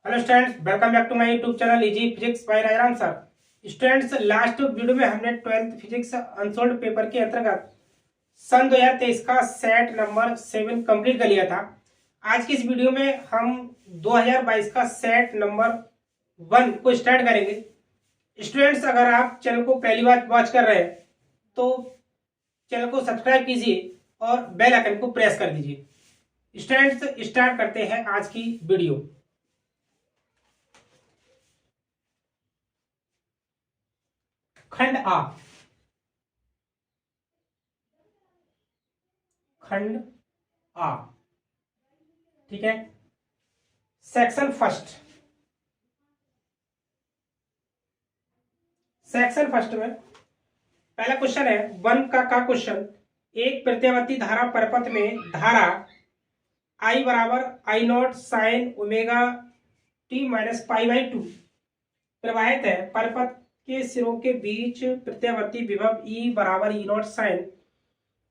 Hello students, welcome back to my YouTube channel easy physics by Rajaram sir. Students, last video में हमने 12th physics unsold paper के अंतर्गत सन 2023 का set number 7 complete कर लिया था। आज की इस वीडियो में हम 2022 का सेट नंबर 1 को स्टार्ट करेंगे। स्टूडेंट्स, अगर आप चैनल को पहली बार वॉच कर रहे हैं तो चैनल को सब्सक्राइब कीजिए और बेल आइकन को प्रेस कर दीजिए। स्टूडेंट्स, स्टार्ट करते हैं आज की वीडियो। खंड आ, खंड आ, ठीक है। सेक्शन फर्स्ट, सेक्शन फर्स्ट में पहला क्वेश्चन है वन का क्वेश्चन। एक प्रत्यावर्ती धारा परपथ में धारा I बराबर I naught sine omega t minus pi by 2 प्रवाहित है। परपथ के सिरों के बीच प्रत्यावर्ती विभव E बराबर ई नॉट साइन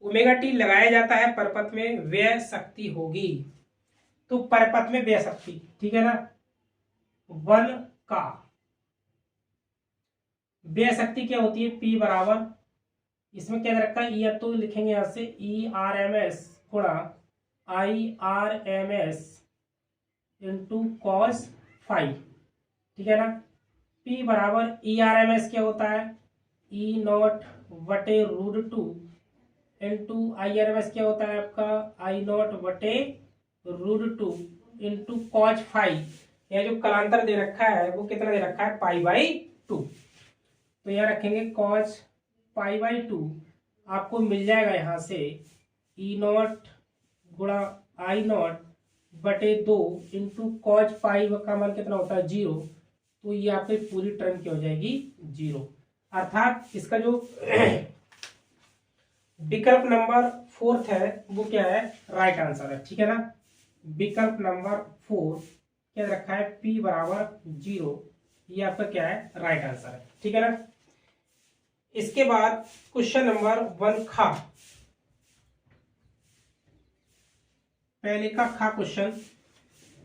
ओमेगा टी लगाया जाता है। परपथ में व्यय शक्ति होगी। तो परपथ में व्यय शक्ति, ठीक है ना। वन का व्यय शक्ति क्या होती है? P बराबर, इसमें क्या रखा है? या तो लिखेंगे यहां से ERMS गुणा IRMS इंटू कॉस फाइव, ठीक है ना। P बराबर ERMS क्या होता है? E नॉट बटे रूट 2 इंटू IRMS क्या होता है आपका? I नॉट बटे रूट 2 इंटू कॉस फाइव। यह जो कलांतर दे रखा है वो कितना दे रखा है? पाई बाई 2। तो यहाँ रखेंगे कॉस पाई बाई 2, आपको मिल जाएगा यहाँ से ई नॉट गुणा आई नॉट बटे 2 इंटू कॉस फाइव का मान कितना होता है? 0। तो ये आपकी पूरी टर्म क्या हो जाएगी? 0। अर्थात इसका जो विकल्प नंबर 4 है वो क्या है? राइट आंसर है, ठीक है ना। विकल्प नंबर 4 क्या रखा है? P बराबर 0। ये आपका क्या है? राइट आंसर है, ठीक है ना। इसके बाद क्वेश्चन नंबर 1 खा, पहले का खा क्वेश्चन।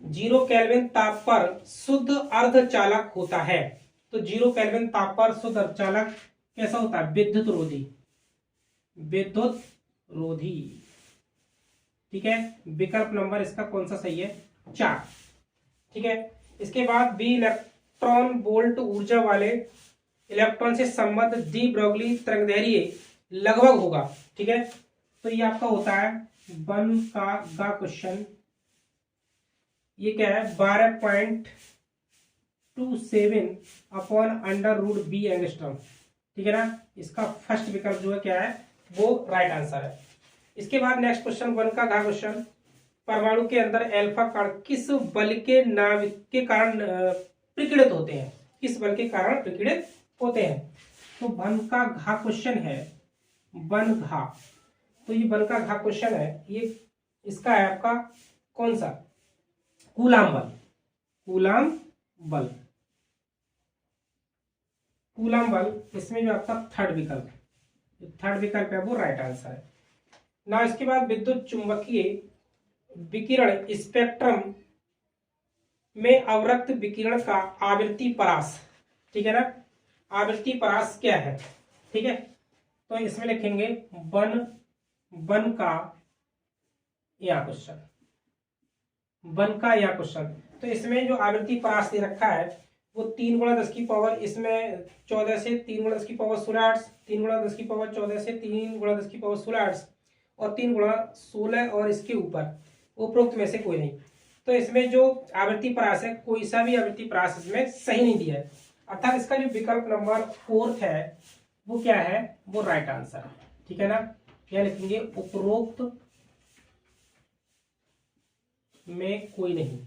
0 केल्विन ताप पर शुद्ध अर्धचालक होता है। तो 0 केल्विन ताप पर शुद्ध अर्धचालक कैसा होता है? विद्युत रोधी, विद्युत रोधी, ठीक है। विकल्प नंबर इसका कौन सा सही है? 4, ठीक है। इसके बाद बी इलेक्ट्रॉन वोल्ट ऊर्जा वाले इलेक्ट्रॉन से संबद्ध दी ब्रोगली तरंगदैर्घ्य लगभग होगा, ठीक है। तो ये आपका होता है 1 का क्वेश्चन। ये क्या है? 12.27 upon under root B angstrom, ठीक है ना। इसका फर्स्ट विकल्प जो है क्या है? वो राइट आंसर है। इसके बाद नेक्स्ट क्वेश्चन 1 का क्वेश्चन। परमाणु के अंदर अल्फा कण किस बल के नाभिक के कारण प्रकीर्णित होते हैं? किस बल के कारण प्रकीर्णित होते हैं? तो 1 का क्वेश्चन है, 1 घा। तो ये 1 का क्वेश्चन है। ये इसका है आपका कौन सा? कूलाम बल, कूलाम बल, कूलाम बल। इसमें जो आपका थर्ड विकल्प है वो राइट आंसर है ना। इसके बाद विद्युत चुंबकीय विकिरण स्पेक्ट्रम में अवरक्त विकिरण का आवृत्ति परास, ठीक है ना। आवृत्ति परास क्या है? ठीक है, तो इसमें लिखेंगे 1 का या क्वेश्चन, 1 का या क्वेश्चन। तो इसमें जो आवृत्ति परास दे रखा है वो 3 गुणा 10 की पावर, इसमें 14 से 3 गुणा 10 की पावर 16 आर्ट्स, 3 गुणा 10 की पावर 14 से 3 गुणा 10 की पावर 16 आर्ट्स और 3 गुणा 16 और इसके ऊपर उपरोक्त में से कोई नहीं। तो इसमें जो आवृत्ति परास है, कोई सा भी आवृत्ति परास इसमें सही नहीं दिया है। अर्थात इसका जो विकल्प नंबर 4 है वो क्या है? वो राइट आंसर है, ठीक है ना। क्या लिखेंगे? उपरोक्त में कोई नहीं,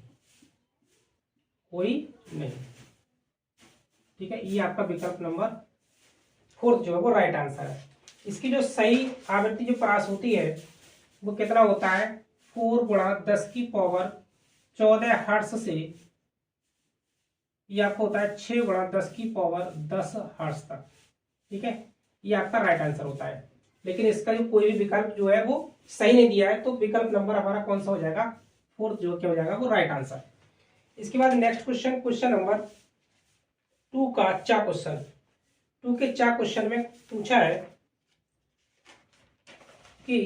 कोई नहीं, ठीक है। ये आपका विकल्प नंबर 4 जो है वो राइट आंसर है। इसकी जो सही आवृत्ति जो परास होती है वो कितना होता है? 4 गुणा 10 की पावर 14 हर्ट्ज से ये आपको होता है 6 गुणा 10 की पावर 10 हर्ट्ज तक, ठीक है। ये आपका राइट आंसर होता है। लेकिन इसका जो कोई भी विकल्प जो है वो सही नहीं दिया है, तो विकल्प नंबर हमारा कौन सा हो जाएगा? 4 जो क्या हो जाएगा? वो राइट आंसर। इसके बाद नेक्स्ट क्वेश्चन, क्वेश्चन नंबर 2 का चा क्वेश्चन। 2 के चा क्वेश्चन में पूछा है कि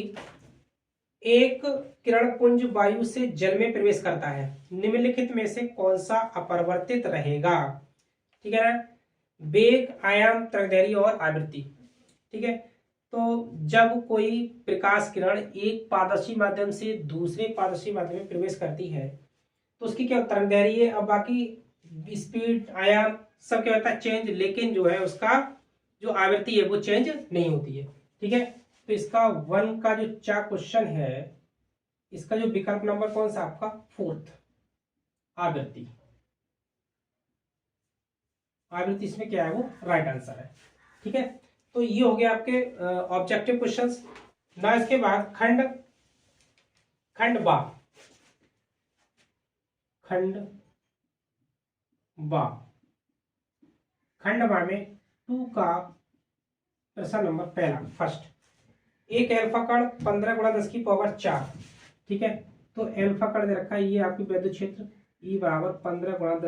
एक किरण पुंज वायु से जल में प्रवेश करता है, निम्नलिखित में से कौन सा अपरिवर्तित रहेगा। ठीक है ना, वेग, आयाम, तरंगदैर्घ्य और आवृत्ति। ठीक है, तो जब कोई प्रकाश किरण एक पारदर्शी माध्यम से दूसरे पारदर्शी माध्यम में प्रवेश करती है तो उसकी क्या तरंगदैर्घ्य और बाकी स्पीड, आयाम सब क्या होता है चेंज, लेकिन जो है उसका जो आवृत्ति है वो चेंज नहीं होती है। ठीक है, तो इसका 1 का जो चा क्वेश्चन है, इसका जो विकल्प नंबर कौन सा आपका 4th, आवृत्ति। आवृत्ति इसमें क्या है वो राइट आंसर है। ठीक है, तो ये हो गया आपके ऑब्जेक्टिव क्वेश्चंस ना। इसके बाद खंड बा में 2 का प्रश्न नंबर पहला, फर्स्ट। एक एल्फा कण 15 × 10⁴। ठीक है, तो एल्फा कण दे रखा है, ये आपकी विद्युत क्षेत्र E बराबर 15 ×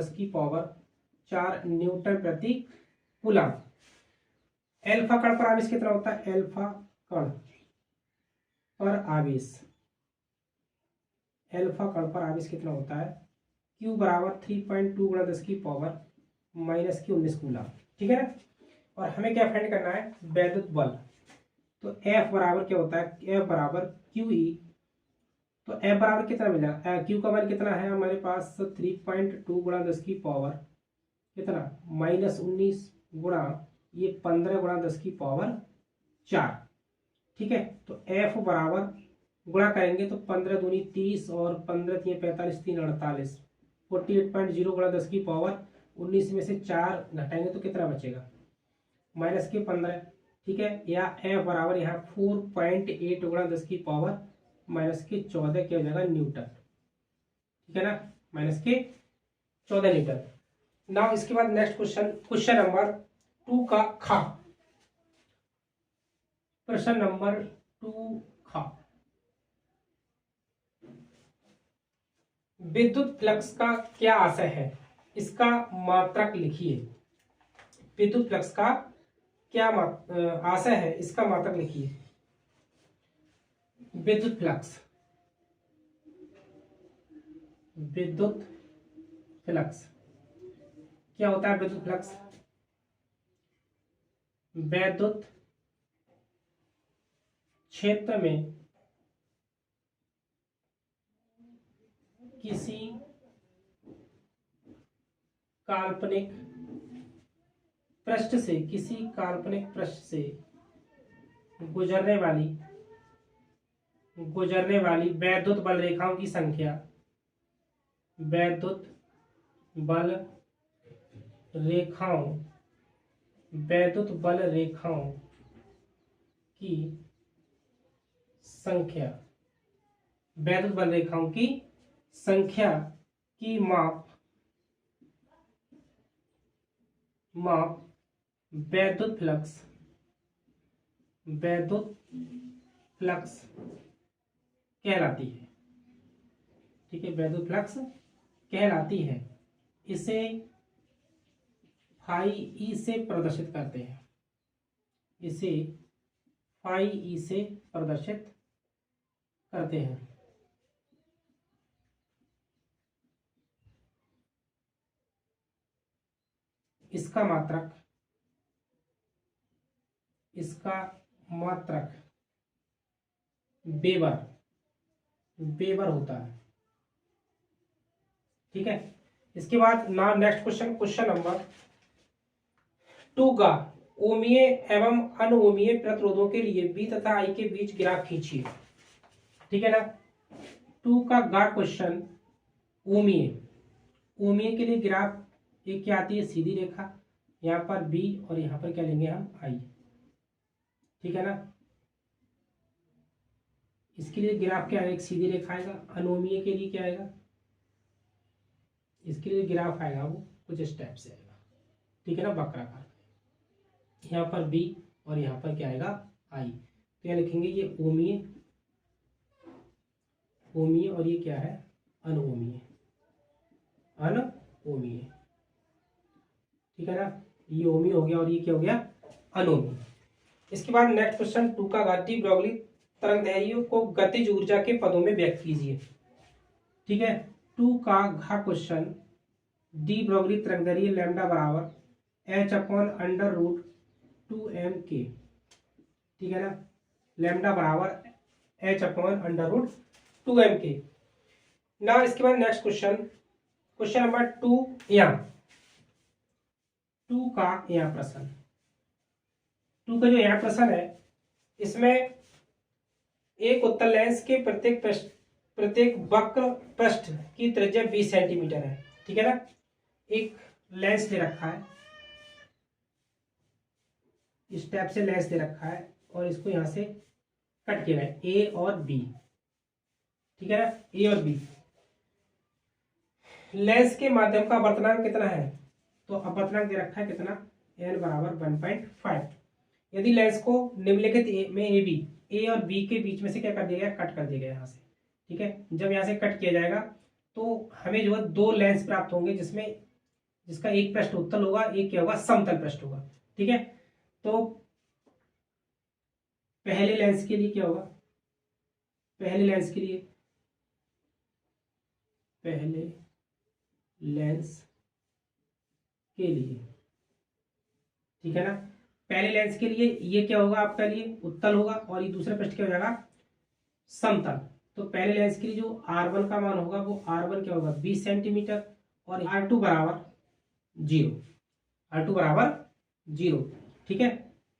10⁴ न्यूटन प्रति कूलम। एल्फा कण पर आवेश कितना होता है, एल्फा कण पर आवेश, एल्फा कण पर आवेश कितना होता है, Q बराबर 3.2 × 10⁻³ कूलम। ठीक है ना, और हमें क्या फाइंड करना है, वैद्युत बल। तो F बराबर क्या होता है, F बराबर QE। तो F बराबर कितना मिला, Q का मान कितना है हमारे पास 3.2 × 10⁻, कितना -19 गुणा ये 15 × 10⁴। ठीक है, तो F बराबर गुणा करेंगे तो 15 दूनी 30 और 15 3 45 3 48, 48.0 × 10⁻19 में से 4 घटाएंगे तो कितना बचेगा, -15। ठीक है, या F बराबर यहाँ 4.8 × 10⁻14 क्या हो जाएगा न्यूटन। ठीक है ना, -14 न्यूटन। नाउ इसके बाद नेक्स्ट क्वेश्चन, क्वेश्चन नंबर 2 का खा, प्रश्न नंबर 2 खा। विद्युत फ्लक्स का क्या आशय है, इसका मात्रक लिखिए। विद्युत फ्लक्स का क्या आशय है, इसका मात्रक लिखिए। विद्युत फ्लक्स, विद्युत फ्लक्स क्या होता है, विद्युत फ्लक्स वैद्युत क्षेत्र में किसी काल्पनिक पृष्ठ से, किसी काल्पनिक पृष्ठ से गुजरने वाली वैद्युत बल रेखाओं की संख्या, वैद्युत बल रेखाओं की संख्या, वैद्युत बल रेखाओं की संख्या की माप वैद्युत फ्लक्स कहलाती है। ठीक है, वैद्युत फ्लक्स कहलाती है। इसे फाई ई से प्रदर्शित करते हैं, इसे फाई ई से प्रदर्शित करते हैं। इसका मात्रक वेबर होता है। ठीक है, इसके बाद now next question, question number 2 का ओमीय एवं अनओमीय प्रतिरोधों के लिए बी तथा आई के बीच ग्राफ खींचिए। ठीक है ना, 2 का गा क्वेश्चन, ओमीय के लिए ग्राफ एक क्या आती है, सीधी रेखा, यहाँ पर बी और यहाँ पर क्या लेंगे हम आई। ठीक है ना, इसके लिए ग्राफ क्या आएगा, एक सीधी रेखा आएगा। अनोमीय के लिए क्या आएगा, इसके लिए ग्राफ आएगा वो कुछ स्टेप से आएगा। ठीक है ना, वक्राकार, यहाँ पर बी और यहाँ पर क्या आएगा आई। तो यहाँ लिखेंगे ये ओमीय और ये क्या है अनओमीय। ठीक है ना, ये ओमी हो गया और ये क्या हो गया, अनोमी। इसके बाद नेक्स्ट क्वेश्चन 2 का घात डी ब्रोगली तरंगदैर्घ्य को गतिज ऊर्जा के पदों में व्यक्त कीजिए। ठीक है, 2 का घा क्वेश्चन, डी ब्रोगली तरंगदैर्घ्य लैम्डा बराबर H upon under root 2m k। ठीक है ना, लैम्डा बराबर H upon under root 2m k। ना इसके बाद नेक्स्ट क्वेश्चन, क्वेश्चन नंबर 2 यहाँ 2 का यहाँ प्रश्न, 2 का जो यहाँ प्रश्न है, इसमें एक उत्तल लेंस के प्रत्येक वक्र पृष्ठ की त्रिज्या 20 सेंटीमीटर है। ठीक है ना, एक लेंस दे रखा है, इस टाइप से लेंस दे रखा है और इसको यहां से कट किया है ए और बी। ठीक है ना, ए और बी। लेंस के माध्यम का अपवर्तनांक कितना है, तो अपवर्तनांक दे रखा है कितना, n बराबर 1.5। यदि लेंस को निम्नलिखित में ए और बी के बीच में से क्या कर दिया गया, कट कर दिया गया यहाँ से। ठीक है, जब यहाँ से कट किया जाएगा तो हमें जो है 2 लेंस प्राप्त होंगे, जिसका एक पृष्ठ उत्तल होगा, एक क्या होगा, समतल पृष्ठ होगा। ठीक है, तो पहले लेंस के लिए क्या होगा, पहले लेंस के लिए ठीक है ना, पहले लेंस के लिए ये क्या होगा, आपका लिए उत्तल होगा और ये दूसरा पृष्ठ क्या हो जाएगा, समतल। तो पहले लेंस के लिए जो R1 का मान होगा वो R1 क्या होगा, 20 सेंटीमीटर और R2 बराबर 0, R2 बराबर 0। ठीक है,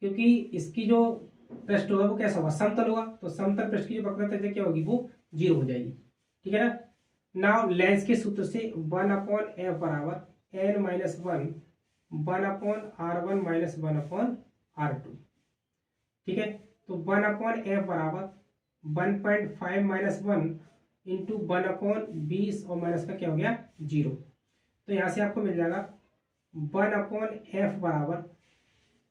क्योंकि इसकी जो पृष्ठ होगा वो कैसा होगा, समतल होगा, तो समतल पृष्ठ की जो वक्रता त्रिज्या क्या होगी, वो 0 हो जाएगी। ठीक है ना, नाउ लेंस के सूत्र से 1/f बराबर n-1 1/r1 माइनस 1/r2। ठीक है, तो 1/f बराबर 1.5 माइनस 1 इंटू 1/20 और माइनस का क्या हो गया, 0। तो यहाँ से आपको मिल जाएगा 1/f बराबर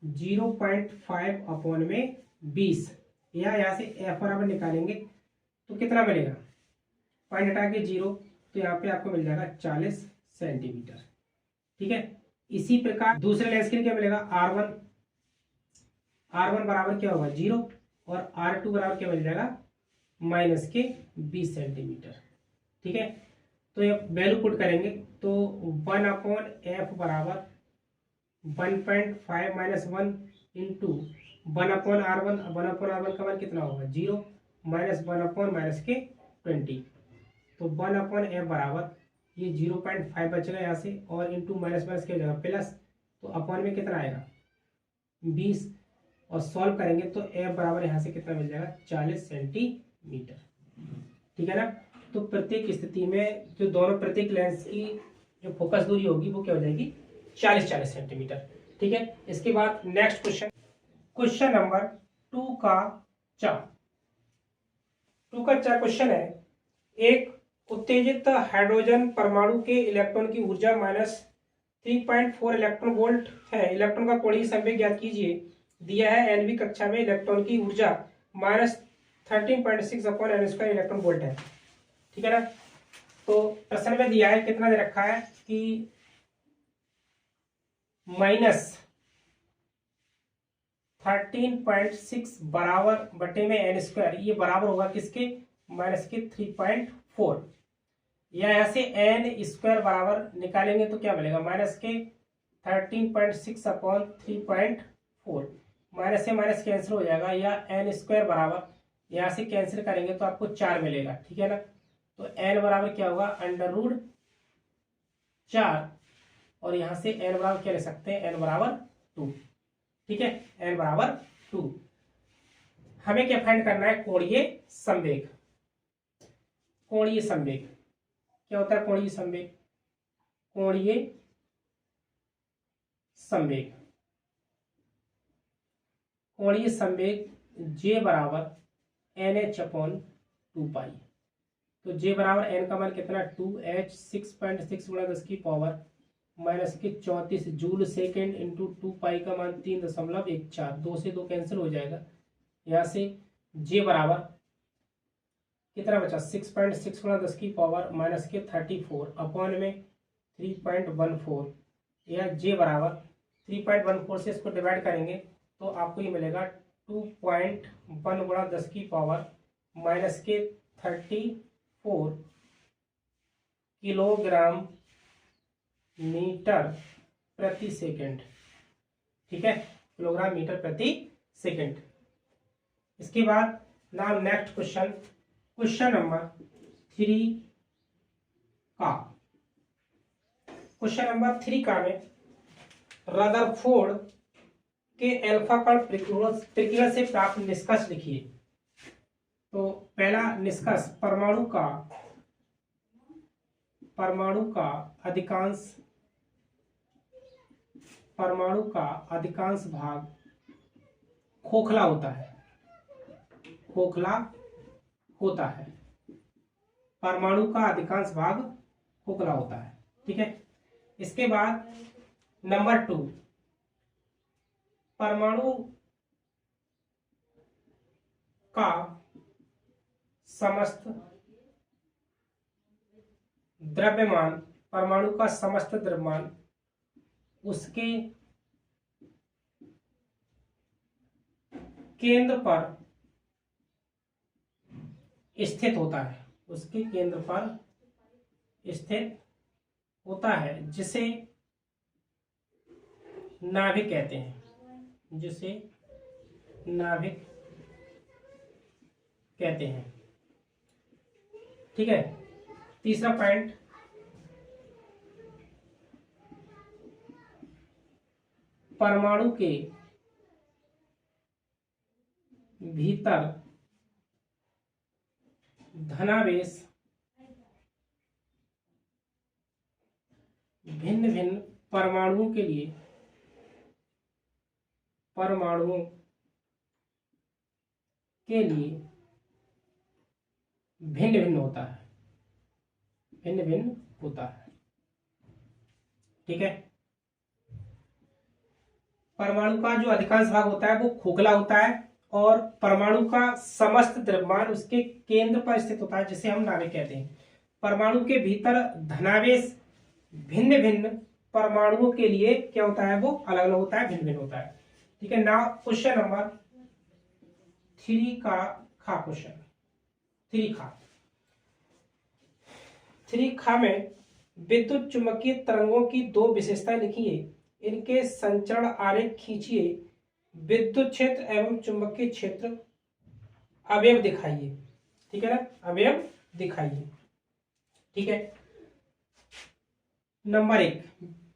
0.5 अपॉन में 20, या यहाँ से f बराबर निकालेंगे तो कितना मिलेगा, पॉइंट हटा के 0, तो यहाँ पे आपको मिल जाएगा 40 सेंटीमीटर। ठीक है, इसी प्रकार दूसरे लेंस के लिए क्या मिलेगा, R1 बराबर क्या होगा, 0 और R2 बराबर क्या मिल जाएगा, माइनस के 20 सेंटीमीटर। ठीक है, तो ये वैल्यू पुट करेंगे तो 1/f बराबर 1.5 माइनस 1 इंटू 1/r1, 1/r1 का मान कितना होगा, 0 माइनस 1/ माइनस के 20। तो 1/f बराबर ये 0.5 बचेगा यहाँ से और इंटू माइनस माइनस क्या हो जाएगा, प्लस, तो अपॉन में कितना आएगा, 20, और सॉल्व करेंगे तो f बराबर यहाँ से कितना मिल जाएगा, 40 सेंटीमीटर। ठीक है ना, तो प्रत्येक स्थिति में जो दोनों प्रत्येक लेंस की जो फोकस दूरी होगी वो क्या हो जाएगी, 40 सेंटीमीटर। ठीक है, इसके बाद नेक्स्ट क्वेश्चन, क्वेश्चन नंबर 2 का 4 क्वेश्चन है, एक उत्तेजित हाइड्रोजन परमाणु के इलेक्ट्रॉन की ऊर्जा -3.4 इलेक्ट्रॉन वोल्ट है, इलेक्ट्रॉन का कोणीय संवेग ज्ञात कीजिए। दिया है nवीं कक्षा में इलेक्ट्रॉन की ऊर्जा -13.6 अपॉन n² इलेक्ट्रॉन वोल्ट है। ठीक है ना, तो प्रश्न में दिया है कितना दे रखा है कि -13.6 बराबर बटे में n², ये बराबर होगा किसके, माइनस के 3.4, या यहाँ से n² बराबर निकालेंगे तो क्या मिलेगा, माइनस के 13.6 अपॉन 3.4, माइनस से माइनस कैंसिल हो जाएगा, या n² बराबर यहाँ से कैंसिल करेंगे तो आपको 4 मिलेगा। ठीक है ना, तो n बराबर क्या होगा, √4, और यहाँ से n बराबर क्या ले सकते हैं, n बराबर 2। ठीक है, n बराबर 2। हमें क्या फाइंड करना है, कोणीय संवेग। कोणीय संवेग क्या होता है, कोणीय संवेग, कोणीय संवेग, कोणीय संवेग J बराबर NH अपॉन 2 पाई। तो J बराबर n का मान कितना, 2h 6.6 गुणा 10 की पावर माइनस के 34 जूल सेकेंड इंटू 2 पाई का मान 3.14, 2 से 2 कैंसिल हो जाएगा। यहाँ से J बराबर कितना बचा, 6.6 गुणा 10 की पावर माइनस के 34 अपॉन में 3.14 या जे बराबर 3.14 से इसको डिवाइड करेंगे तो आपको ये मिलेगा 2.1 गुणा 10 की पावर माइनस के 34 किलोग्राम मीटर प्रति सेकंड। ठीक है, किलोग्राम मीटर प्रति सेकंड। इसके बाद now next question, question number 3 का, क्वेश्चन नंबर 3 का में रदरफोर्ड के अल्फा कण प्रक्रिया से प्राप्त निष्कर्ष लिखिए। तो पहला निष्कर्ष, परमाणु का अधिकांश भाग खोखला होता है, परमाणु का अधिकांश भाग खोखला होता है। ठीक है, इसके बाद नंबर 2, परमाणु का समस्त द्रव्यमान उसके केंद्र पर स्थित होता है, जिसे नाभिक कहते हैं, ठीक है। तीसरा पॉइंट, परमाणु के भीतर धनावेश भिन्न भिन्न परमाणुओं के लिए भिन्न भिन्न होता है। ठीक है, परमाणु का जो अधिकांश भाग होता है वो खोखला होता है और परमाणु का समस्त द्रव्यमान उसके केंद्र पर स्थित होता है, जिसे हम नाभिक कहते हैं। परमाणु के भीतर धनावेश भिन्न भिन्न परमाणुओं के लिए क्या होता है, वो अलग अलग होता है, भिन्न भिन्न होता है। ठीक है, नाउ क्वेश्चन नंबर 3 का क्वेश्चन 3 में विद्युत चुंबकीय तरंगों की 2 विशेषताएं लिखिए, इनके संचरण आरेख खींचिए, विद्युत क्षेत्र एवं चुंबकीय क्षेत्र अवयव दिखाइए। ठीक है ना, अवयव दिखाइए। ठीक है, नंबर 1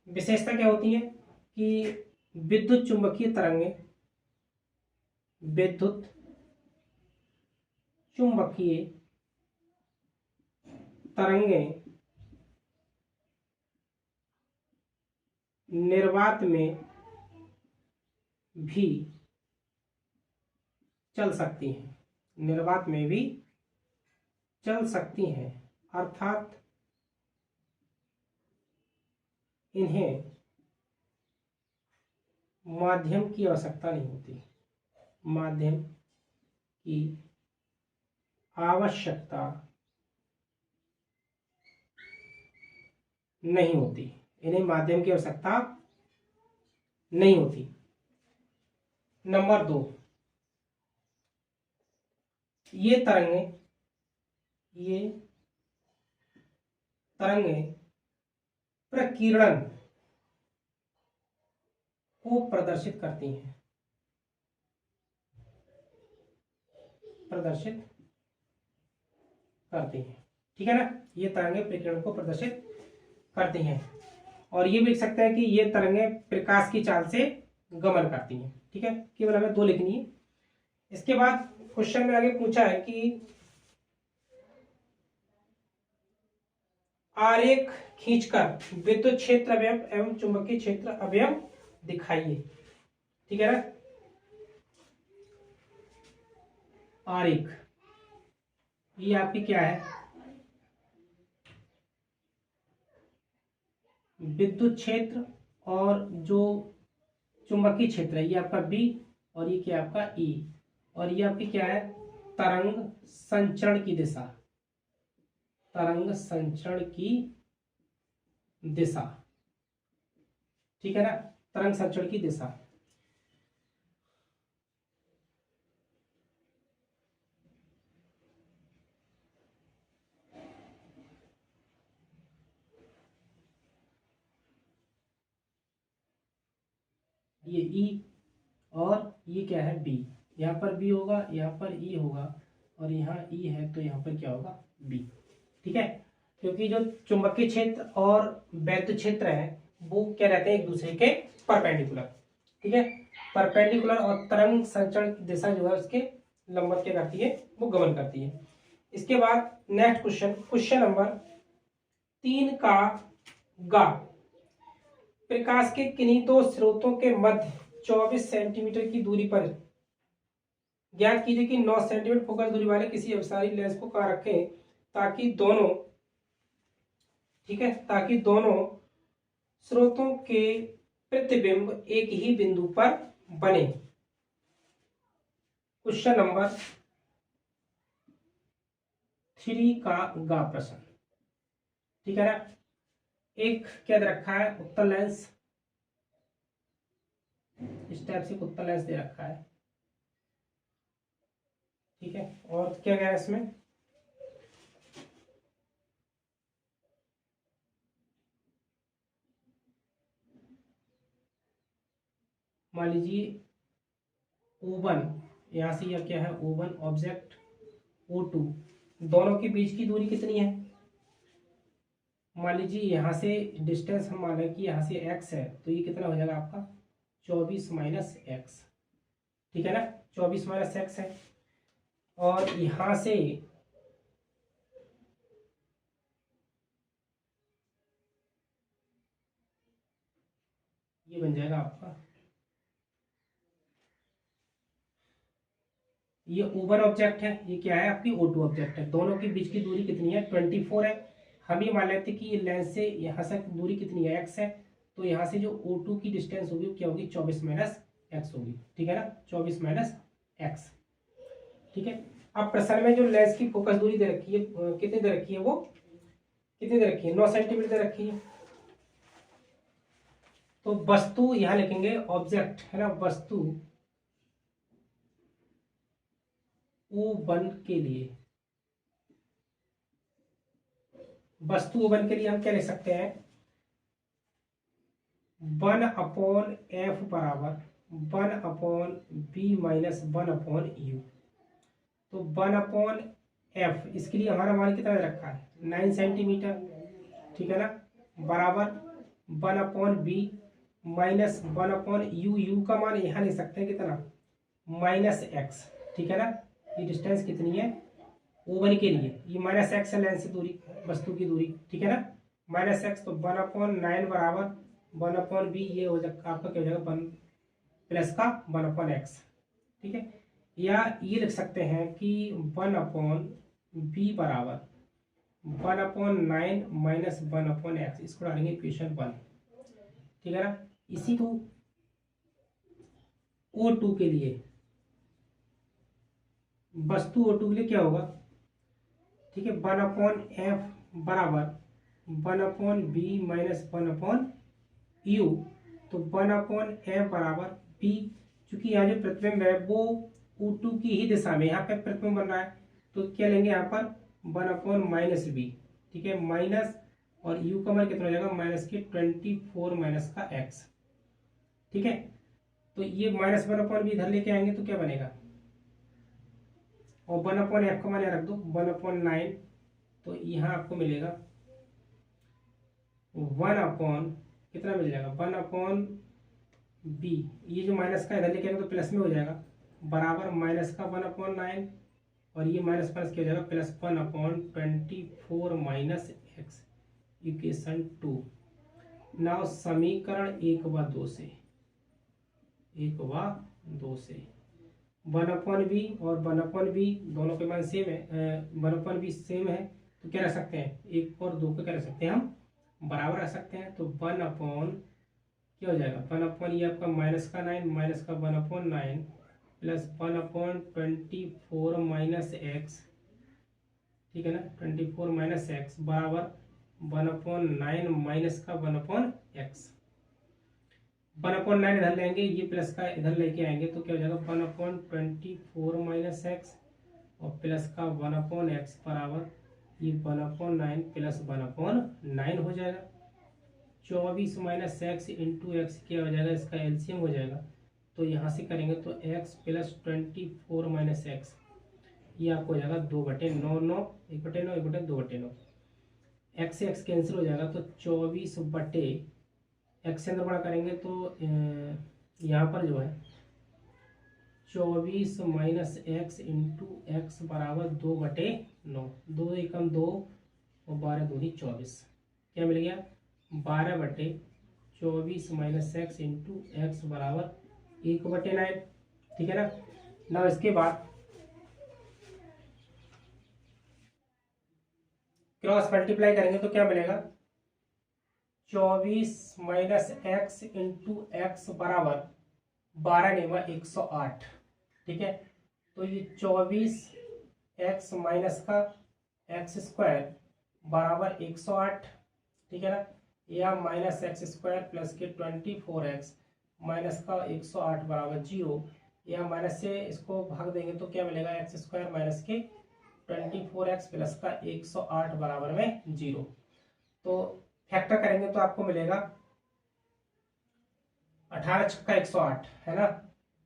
विशेषता क्या होती है कि विद्युत चुंबकीय तरंगें निर्वात में भी चल सकती हैं, अर्थात इन्हें माध्यम की आवश्यकता नहीं होती, माध्यम की आवश्यकता नहीं होती, इन्हें माध्यम की आवश्यकता नहीं होती। नंबर 2, ये तरंगें प्रकीर्णन को प्रदर्शित करती हैं, ठीक है ना, ये तरंगें प्रकीर्णन को प्रदर्शित करती हैं। और ये भी लिख सकते हैं कि ये तरंगें प्रकाश की चाल से गमन करती हैं। ठीक है, केवल हमें 2 लिखनी है। इसके बाद क्वेश्चन में आगे पूछा है कि आरेख खींचकर विद्युत क्षेत्र अवयव एवं चुंबकीय क्षेत्र अवयव दिखाइए। ठीक है ना, आरेख ये आपकी क्या है, विद्युत क्षेत्र और जो चुंबकीय क्षेत्र है ये आपका बी और ये क्या आपका ई, और ये आपकी क्या है, तरंग संचरण की दिशा। ठीक है ना, तरंग संचरण की दिशा। ये ई और ये क्या है बी, यहाँ पर बी होगा, यहाँ पर ई होगा, और यहाँ ई है तो यहाँ पर क्या होगा बी। ठीक है, क्योंकि जो चुंबकीय क्षेत्र और वैद्युत क्षेत्र है वो क्या रहते हैं एक दूसरे के परपेंडिकुलर। ठीक है, परपेंडिकुलर, और तरंग संचरण की दिशा जो है उसके लंबवत क्या करती है, वो गमन करती है। इसके बाद नेक्स्ट क्वेश्चन, क्वेश्चन नंबर 3 का गा, प्रकाश के किन्हीं दो स्रोतों के मध्य 24 सेंटीमीटर की दूरी पर ज्ञात कीजिए कि 9 सेंटीमीटर फोकस दूरी वाले किसी अभिसारी लेंस को कहाँ रखें ताकि दोनों, ठीक है, ताकि दोनों स्रोतों के प्रतिबिंब एक ही बिंदु पर बने। क्वेश्चन नंबर 3 का गा प्रश्न। ठीक है ना, एक क्या दे रखा है, उत्तल लेंस, इस टाइप से उत्तल लेंस दे रखा है। ठीक है, और क्या गया इसमें, मान लीजिए O1, यहां से यह क्या है O1 ऑब्जेक्ट, O2, दोनों के बीच की दूरी कितनी है, मान लीजिए यहां से डिस्टेंस हम मान लें कि यहां से x है, तो ये कितना हो जाएगा आपका 24 माइनस एक्स। ठीक है ना, 24 माइनस एक्स है, और यहां से ये बन जाएगा आपका, ये O1 ऑब्जेक्ट है, ये क्या है आपकी O2 ऑब्जेक्ट है, दोनों के बीच की दूरी कितनी है 24 है। हम ये मान लेते कि ये लेंस से यहाँ से दूरी कितनी है x है, तो यहाँ से जो O2 की डिस्टेंस होगी वो क्या होगी 24 माइनस एक्स होगी। ठीक है ना, 24 माइनस एक्स। ठीक है, अब प्रश्न में जो लेंस की फोकस दूरी दे रखी है कितनी दे रखी है, वो कितनी दे रखी है 9 सेंटीमीटर दे रखी है। तो वस्तु यहाँ लिखेंगे ऑब्जेक्ट है ना, वस्तु O1 के लिए, वस्तु O1 के लिए हम क्या लिख सकते हैं, 1/f बराबर 1/b माइनस 1/u। तो 1/f, इसके लिए हमारा मान कितना दे रखा है 9 सेंटीमीटर। ठीक है ना, बराबर 1/b माइनस 1/u, u का मान यहाँ ले सकते हैं कितना माइनस एक्स। ठीक है ना, ये डिस्टेंस कितनी है O1 के लिए, ये माइनस एक्स है लेंस से दूरी, वस्तु की दूरी। ठीक है ना, माइनस एक्स, तो 1/9 बराबर 1/b, ये हो जाएगा आपका क्या हो जाएगा 1 प्लस का 1/x। ठीक है, या ये लिख सकते हैं कि 1/b बराबर 1/9 माइनस 1/x, इसको डालेंगे इक्वेशन 1। ठीक है ना, इसी को O2 के लिए, वस्तु O2 के लिए क्या होगा, ठीक है 1/f बराबर 1/b माइनस 1/u। तो 1/f बराबर b, चूंकि यहाँ जो प्रतिबिंब है वो O2 की ही दिशा में यहाँ पे प्रतिबिंब बन रहा है, तो क्या लेंगे यहाँ पर 1/-b। ठीक है, माइनस, और u का मान कितना हो जाएगा माइनस के 24 माइनस का x। ठीक है, तो ये माइनस 1/b इधर लेके आएंगे तो क्या बनेगा, और 1/f का मान यहाँ रख दो 1/9, तो यहाँ आपको मिलेगा 1/ कितना मिल जाएगा 1/b, ये जो माइनस का इधर लेके आएंगे तो प्लस में हो जाएगा, बराबर माइनस का 1/9, और ये माइनस प्लस क्या हो जाएगा plus 1/24 minus x, equation 2। Now समीकरण 1 व 2 से 1/b और 1/b दोनों के मान सेम है, 1/b सेम है, तो क्या रख सकते हैं 1 और 2 को क्या रख सकते हैं हम बराबर रख सकते हैं। तो 1/ क्या हो जाएगा 1/ ये आपका माइनस का 9 माइनस का 1/9 प्लस 1/24 माइनस एक्स। ठीक है ना, 24 माइनस एक्स बराबर 1/9 माइनस का 1/x। 1/9 इधर लेंगे, ये प्लस का इधर लेके आएंगे तो क्या हो जाएगा 1/24 माइनस एक्स और प्लस का 1/x बराबर ये 1/9 प्लस 1/9 हो जाएगा। 24 माइनस एक्स इंटू एक्स क्या हो जाएगा, इसका एलसीएम हो जाएगा। तो यहाँ से करेंगे तो x प्लस 24 माइनस एक्स ये आपको हो जाएगा 2/9, 9 1/9 1/2/9। एक्स से एक्स कैंसिल हो जाएगा तो 24 बटे एक्स से अंदर बड़ा करेंगे तो यहाँ पर जो है 24 माइनस एक्स इंटू एक्स बराबर 2/9, 2 एकम 2 और 12 दूनी 24, क्या मिल गया 12/24 माइनस एक्स इंटू एक्स बराबर 1/9, ठीक है ना। ना इसके बाद क्रॉस मल्टीप्लाई करेंगे तो क्या मिलेगा 24 माइनस एक्स इंटू एक्स बराबर 12×108, ठीक है। तो ये 24 एक्स माइनस का एक्स स्क्वायर बराबर 108, ठीक है ना, या माइनस एक्स स्क्वायर प्लस के 24x माइनस का 108 बराबर 0, या माइनस से इसको भाग देंगे तो क्या मिलेगा एक्स स्क्वायर माइनस के 24x प्लस का 108 बराबर में 0। तो फैक्टर करेंगे तो आपको मिलेगा 18 छक्का 108 है ना,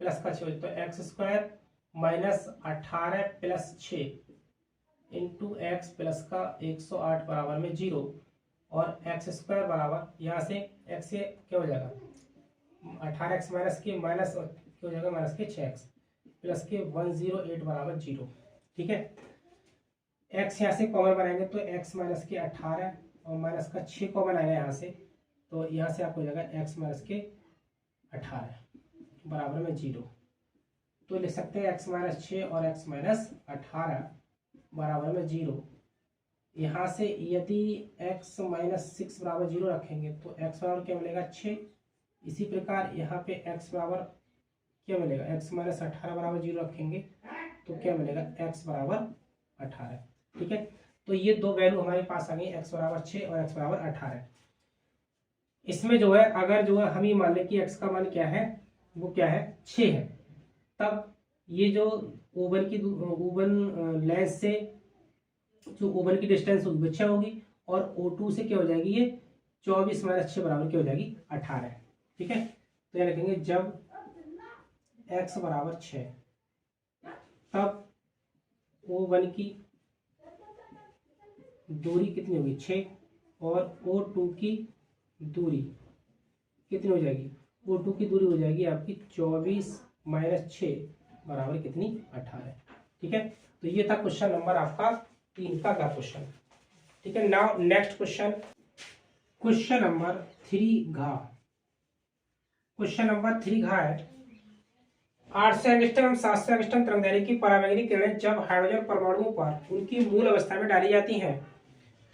प्लस का 6, तो x square minus 18 plus 6 into x plus का 108 बराबर में 0, और एक्स स्क्वायर बराबर यहाँ से एक्स से क्या हो जाएगा 18x माइनस के माइनस क्या हो जाएगा माइनस के 6x प्लस के 108 बराबर 0, ठीक है। x यहाँ से कॉमन बनाएंगे तो x माइनस के 18 और माइनस का 6 कॉमन आएगा यहाँ से, तो यहाँ से आपको हो जाएगा x माइनस के 18 बराबर में 0। तो लिख सकते हैं x माइनस 6 और x माइनस 18 बराबर में 0। यहाँ से यदि x माइनस 6 बराबर 0 रखेंगे तो x बराबर क्या मिलेगा 6। इसी प्रकार यहाँ पे x बराबर क्या मिलेगा x माइनस 18 बराबर 0 रखेंगे तो क्या मिलेगा x बराबर 18, ठीक है। तो ये दो वैल्यू हमारे पास आ गई x बराबर 6 और x बराबर 18। इसमें जो है अगर जो है हम ये मान लें कि x का मान क्या है वो क्या है 6 है, तब ये जो ओवन लेंस से जो ओवन की डिस्टेंस होगी 6 होगी और O2 से क्या हो जाएगी ये 24 माइनस 6 बराबर क्या हो जाएगी 18, ठीक है। तो ये लिखेंगे जब x बराबर 6 तब O1 की दूरी कितनी होगी 6 और O2 की दूरी कितनी हो जाएगी, O2 की दूरी हो जाएगी आपकी 24 माइनस 6 बराबर कितनी 18, ठीक है। तो ये था क्वेश्चन नंबर आपका 3 का क्वेश्चन, ठीक है। नाउ नेक्स्ट क्वेश्चन नंबर 3 घा। क्वेश्चन नंबर 3 घा है 800 एंगस्ट्रॉम एवं 700 एंगस्ट्रॉम तरंगदैर्घ्य की परावैंगनिक किरणें जब हाइड्रोजन परमाणुओं पर उनकी मूल अवस्था में डाली जाती हैं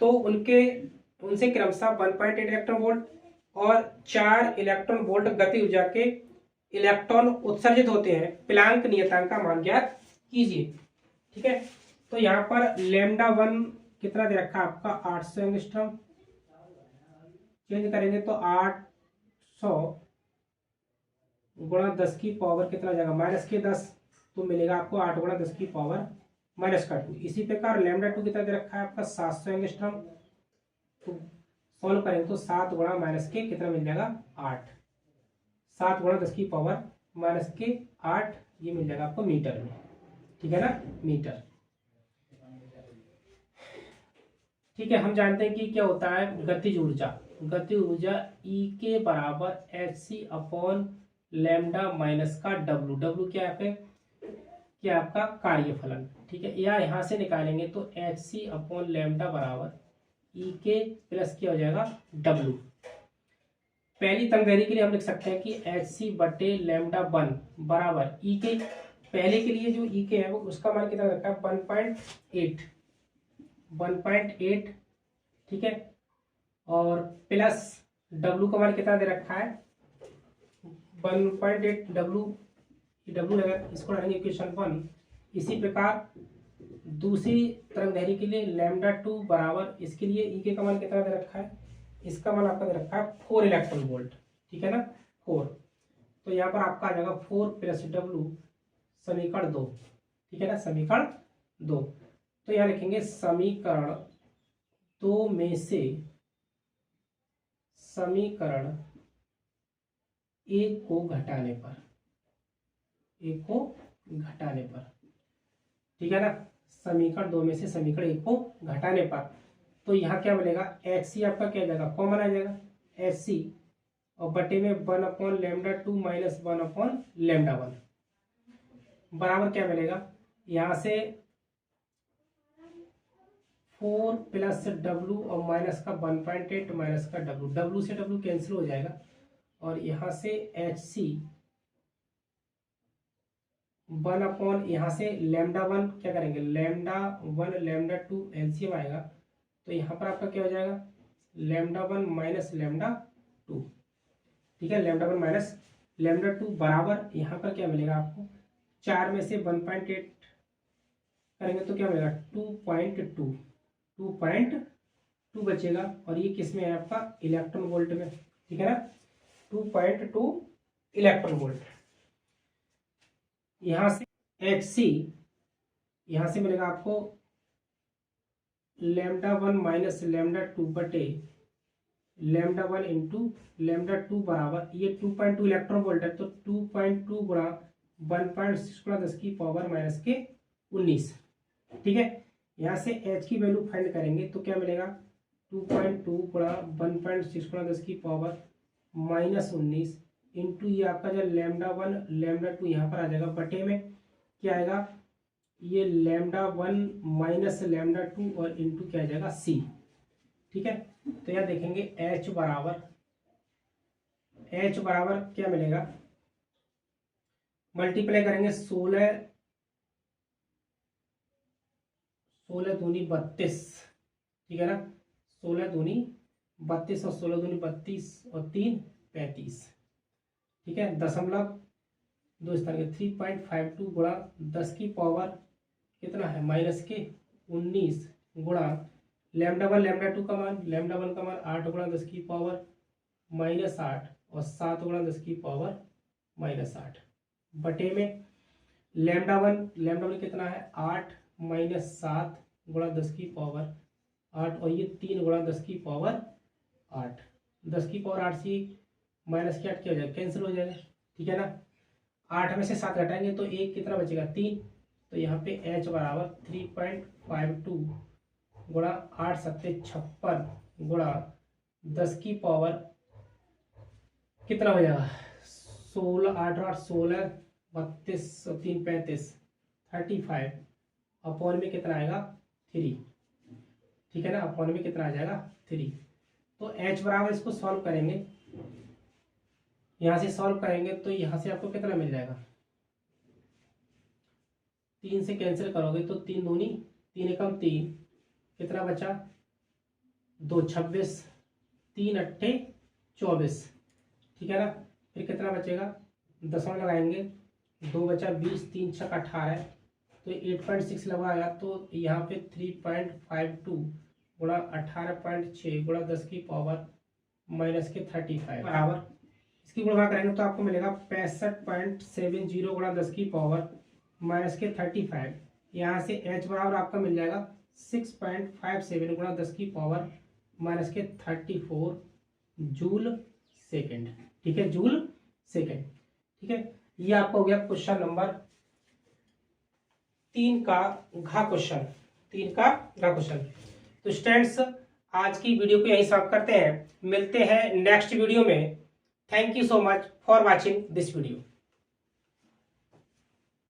तो उनसे क्रमशः 1.8 इलेक्ट्रॉन वोल्ट और 4 इलेक्ट्रॉन वोल्ट गति ऊर्जा के इलेक्ट्रॉन उत्सर्जित होते हैं। प्लैंक नियतांक का मान ज्ञात कीजिए, ठीक है। तो यहाँ पर λ1 कितना दे रखा है आपका 800 एंगस्ट्रॉम, चेंज करेंगे तो 800 गुणा 10 की पावर कितना जाएगा माइनस के 10, तो मिलेगा आपको 8 गुणा 10 की पावर माइनस का 2। इसी प्रकार λ2 कितना दे रखा है आपका 700 एंगस्ट्रॉम, तो सॉल्व करेंगे तो 7 गुणा माइनस के कितना मिल जाएगा 8, 7 गुणा 10 की पावर माइनस के 8, ये मिल जाएगा आपको मीटर में, ठीक है ना, मीटर, ठीक है। हम जानते हैं कि क्या होता है गतिज ऊर्जा E के बराबर hc अपॉन लैम्डा माइनस का W क्या है क्या आपका कार्यफलन, ठीक है। या यहाँ से निकालेंगे तो hc अपॉन लैम्डा बराबर E के प्लस क्या हो जाएगा W। पहली तरंगदैर्घ्य के लिए हम लिख सकते हैं कि hc बटे लैम्डा 1 बराबर E के, पहले के लिए जो E के है वो उसका मान कितना रखा है 1.8, ठीक है, और प्लस W का मान कितना दे रखा है 1.8 W लगा, इसको डालेंगे इक्वेशन 1। इसी प्रकार दूसरी तरंगदैर्घ्य के लिए λ2 बराबर, इसके लिए E के का मान कितना दे रखा है, इसका मान आपका दे रखा है 4 इलेक्ट्रॉन वोल्ट, ठीक है ना, 4। तो यहाँ पर आपका आ जाएगा 4 + W समीकरण 2, ठीक है ना, समीकरण 2। तो यहाँ लिखेंगे समीकरण 2 में से समीकरण 1 को घटाने पर, 1 को घटाने पर, ठीक है ना, समीकरण 2 में से समीकरण 1 को घटाने पर। तो यहाँ क्या बनेगा, HC आपका क्या आ जाएगा, कॉमन आ जाएगा HC, और बटे में 1/λ2 - 1/λ1 बराबर क्या मिलेगा, यहाँ से 4 + W और माइनस का 1.8 माइनस का W, W से W कैंसिल हो जाएगा, और यहाँ से HC 1 यहाँ से λ1 क्या करेंगे, λ1 λ2 LCM आएगा। तो यहाँ पर आपका क्या हो जाएगा, λ1 - λ2, ठीक है, λ1 - λ2 बराबर यहाँ पर क्या मिलेगा आपको, 4 में से 1.8 करेंगे तो क्या मिलेगा 2.2 बचेगा, और ये किस में है आपका, इलेक्ट्रॉन वोल्ट में, ठीक है ना, 2.2 इलेक्ट्रॉन वोल्ट। यहाँ से HC यहाँ से मिलेगा आपको λ1 - λ2 बटे λ1 × λ2 बराबर, ये 2.2 इलेक्ट्रॉन वोल्ट है, तो 2.2 गुणा 1.6 गुणा 10⁻⁻19, ठीक है। यहाँ से H की वैल्यू फाइंड करेंगे तो क्या मिलेगा, 2.2 गुणा 1.6 गुणा 10⁻⁻19 इंटू ये आपका जो λ1 λ2 यहाँ पर आ जाएगा, बटे में क्या आएगा, ये λ1 - λ2 और इंटू क्या आ जाएगा C, ठीक है। तो यहाँ देखेंगे H बराबर क्या मिलेगा, मल्टीप्लाई करेंगे 16 दूनी 32, ठीक है ना, 16 दूनी 32 और 16 दूनी 32 और 3 35, ठीक है, 0.2 स्थान के 3.52 गुणा 10 की पावर कितना है -19 गुणा λ1 λ2 का मान, λ1 का मान 8 गुणा 10 की पावर -8 और 7 गुणा 10 की पावर -8 बटे में λ1 कितना है 8 - 7 गुणा 10 की पावर 8 और ये 3 गुणा 10 की पावर 8, 10 की पावर 8 से माइनस के 8 क्या हो जाएगा, कैंसिल हो जाएगा, ठीक है ना। 8 में से 7 घटाएंगे तो 1 कितना बचेगा 3, तो यहाँ पे H बराबर 3.52 गुणा 8 × 7 = 56 गुणा 10 की पावर कितना हो जाएगा 16, 8 और 8 16, 32 और 3 35, 35 अपॉन में कितना आएगा 3, ठीक है ना, अपॉन में कितना आ जाएगा 3। तो H बराबर इसको सॉल्व करेंगे, यहाँ से सॉल्व करेंगे तो यहाँ से आपको कितना मिल जाएगा, 3 से कैंसिल करोगे तो 3 दूनी 3 एकम 3, कितना बचा 2 26, 3 8 24, ठीक है ना। फिर कितना बचेगा, दशमलव लगाएंगे, 2 बचा 20, 3 6 18, तो 8.6 लगाया तो यहाँ पे 3.52 गुणा 18.6 गुणा 10 की पावर -35 बराबर, इसकी गुणा करेंगे तो आपको मिलेगा 65.70 गुणा 10 की पावर -35। यहाँ से H बराबर आपका मिल जाएगा 6.57 गुणा 10 की पावर -34 जूल सेकेंड, ठीक है, जूल सेकेंड, ठीक है। ये आपका हो गया क्वेश्चन नंबर 3 का घ क्वेश्चन, 3 का घ क्वेश्चन। तो स्टूडेंट्स आज की वीडियो को यहीं समाप्त करते हैं, मिलते हैं नेक्स्ट वीडियो में। Thank you so much for watching this video.